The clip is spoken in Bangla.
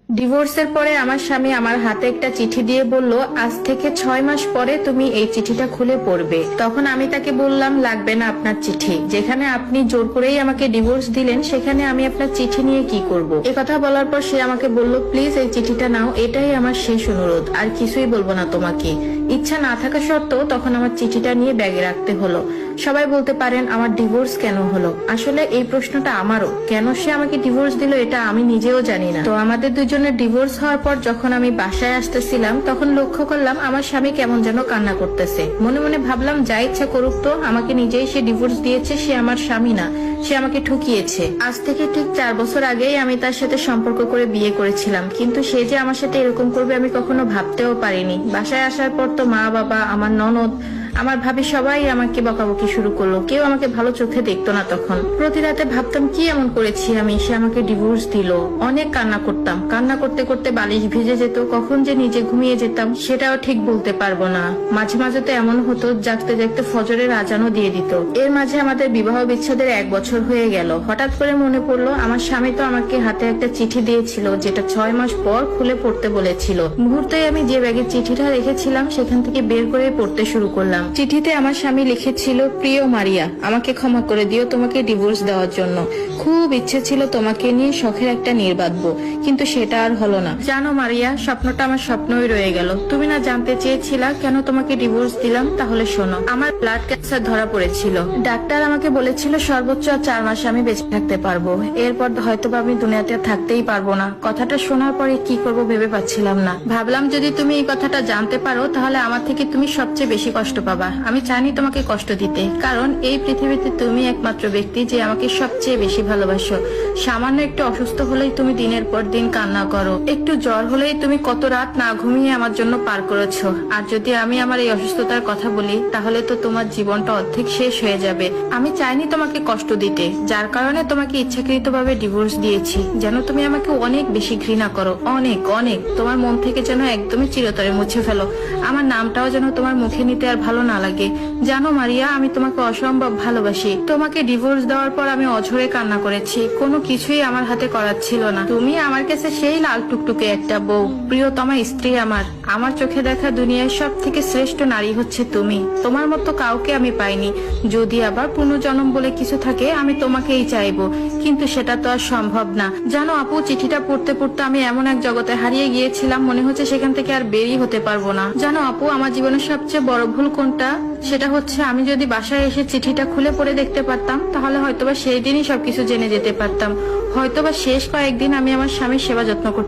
ডিভোর্সের পরে আমার স্বামী আমার হাতে একটা চিঠি দিয়ে বলল, আজ থেকে 6 মাস পরে তুমি এই চিঠিটা খুলে পড়বে। তখন আমি তাকে বললাম, লাগবে না আপনার চিঠি, যেখানে আপনি জোর করেই আমাকে ডিভোর্স দিলেন সেখানে আমি আপনার চিঠি নিয়ে কি করব। এ কথা বলার পর সে আমাকে বলল, প্লিজ এই চিঠিটা নাও, এটাই আমার শেষ অনুরোধ, আর কিছুই বলবো না তোমাকে। ইচ্ছা না থাকা সত্ত্বেও তখন আমার চিঠিটা নিয়ে ব্যাগে রাখতে হলো। সবাই বলতে পারেন আমার ডিভোর্স কেন হলো, আসলে এই প্রশ্নটা আমারও। কেন সে আমাকে ডিভোর্স দিল এটা আমি নিজেও জানি না। তো আমাদের দুজনের ডিভোর্স হওয়ার পর যখন আমি বাসায় আসতেছিলাম তখন লক্ষ্য করলাম আমার স্বামী কেমন যেন কান্না করতেছে। মনে মনে ভাবলাম, যা ইচ্ছা করুক তো, আমাকে নিজেই সে ডিভোর্স দিয়েছে, সে আমার স্বামী না, সে আমাকে ঠকিয়েছে। আজ থেকে ঠিক 4 বছর আগেই আমি তার সাথে সম্পর্ক করে বিয়ে করেছিলাম, কিন্তু সে যে আমার সাথে এরকম করবে আমি কখনো ভাবতেও পারিনি। বাসায় আসার পর তো মা বাবা, আমার ননদ, আমার ভাবি সবাই আমাকে বকাবকি শুরু করলো। কেউ আমাকে ভালো চোখে দেখতো না। তখন প্রতি রাতে ভাবতাম কি এমন করেছি আমি, সে আমাকে ডিভোর্স দিল। অনেক কান্না করতাম, কান্না করতে করতে বালিশ ভিজে যেত, কখন যে নিজে ঘুমিয়ে যেতাম সেটাও ঠিক বলতে পারবো না। মাঝে মাঝে তো এমন হতো জাগতে জাগতে ফজরের আজানও দিয়ে দিত। এর মাঝে আমাদের বিবাহ বিচ্ছেদের 1 বছর হয়ে গেল। হঠাৎ করে মনে পড়লো আমার স্বামী তো আমাকে হাতে একটা চিঠি দিয়েছিল, যেটা 6 মাস পর খুলে পড়তে বলেছিল। মুহূর্তেই আমি যে ব্যাগে চিঠিটা রেখেছিলাম সেখান থেকে বের করে পড়তে শুরু করলাম। চিঠিতে আমার স্বামী লিখেছিল, প্রিয় মারিয়া, আমাকে ক্ষমা করে দিও তোমাকে ডিভোর্স দেওয়ার জন্য। খুব ইচ্ছে ছিল তোমাকে নিয়ে শখের একটা নীড় বাঁধবো, কিন্তু সেটা আর হলো না। জানো মারিয়া, স্বপ্নটা আমার স্বপ্নই রয়ে গেল। তুমি না জানতে চেয়েছিলা কেন তোমাকে ডিভোর্স দিলাম? তাহলে শোনো, আমার ব্লাড ক্যান্সার ধরা পড়েছিল। ডাক্তার আমাকে বলেছিল সর্বোচ্চ 4 মাস আমি বেঁচে থাকতে পারবো, এরপর হয়তো আমি দুনিয়াতে থাকতেই পারবো না। কথাটা শোনার পরে কি করবো ভেবে পাচ্ছিলাম না। ভাবলাম যদি তুমি এই কথাটা জানতে পারো তাহলে আমার থেকে তুমি সবচেয়ে বেশি কষ্ট পাবা। আমি চাইনি তোমাকে কষ্ট দিতে, কারণ এই পৃথিবীতে তুমি একমাত্র ব্যক্তি যে আমাকে সবচেয়ে বেশি ভালোবাসো। সামান্য একটু অসুস্থ হলেই তুমি দিনের পর দিন কান্না করো, একটু জ্বর হলেই তুমি কত রাত না ঘুমিয়ে আমার জন্য পার করেছো। আর যদি আমি আমার এই অসুস্থতার কথা বলি তাহলে তো তোমার জীবনটা অর্ধেক শেষ হয়ে যাবে। আমি চাইনি তোমাকে কষ্ট দিতে, যার কারণে তোমাকে ইচ্ছাকৃতভাবে ডিভোর্স দিয়েছি, যেন তুমি আমাকে অনেক বেশি ঘৃণা করো, অনেক অনেক। তোমার মন থেকে যেন একদমই চিরতরে মুছে ফেলো, আমার নামটাও যেন তোমার মুখে নিতে আর ভালো না লাগে। জানো মারিয়া, আমি তোমাকে অসম্ভব ভালোবাসি। তোমাকে ডিভোর্স দেওয়ার পর আমি অঝরে কান্না করেছি, কোনো কিছুই আমার হাতে করার ছিল না। তুমি আমার কাছে সেই লাল টুকটুকে একটা বউ, প্রিয়তমা স্ত্রী। আমার চোখে দেখা দুনিয়ার সব থেকে শ্রেষ্ঠ নারী হচ্ছে তুমি। তোমার মতো কাউকে আমি পাইনি। যদি আবার পুনর্জন্ম বলে কিছু থাকে আমি তোমাকেই চাইবো, কিন্তু সেটা তো আর সম্ভব না। জানো আপু, চিঠিটা পড়তে পড়তে আমি এমন এক জগতে হারিয়ে গিয়েছিলাম, মনে হচ্ছে সেখান থেকে আর বেরিয়ে হতে পারবো না। জানো আপু, আমার জীবনের সবচেয়ে বড় ভুল কোনটা? সেটা হচ্ছে আমি যদি বাসায় এসে চিঠিটা খুলে পড়ে দেখতে পারতাম তাহলে হয়তোবা সেই দিনই সবকিছু জেনে যেতে পারতাম। হয়তোবা শেষ কয়েকদিন আমি আমার স্বামীর সেবা যত্ন করতাম।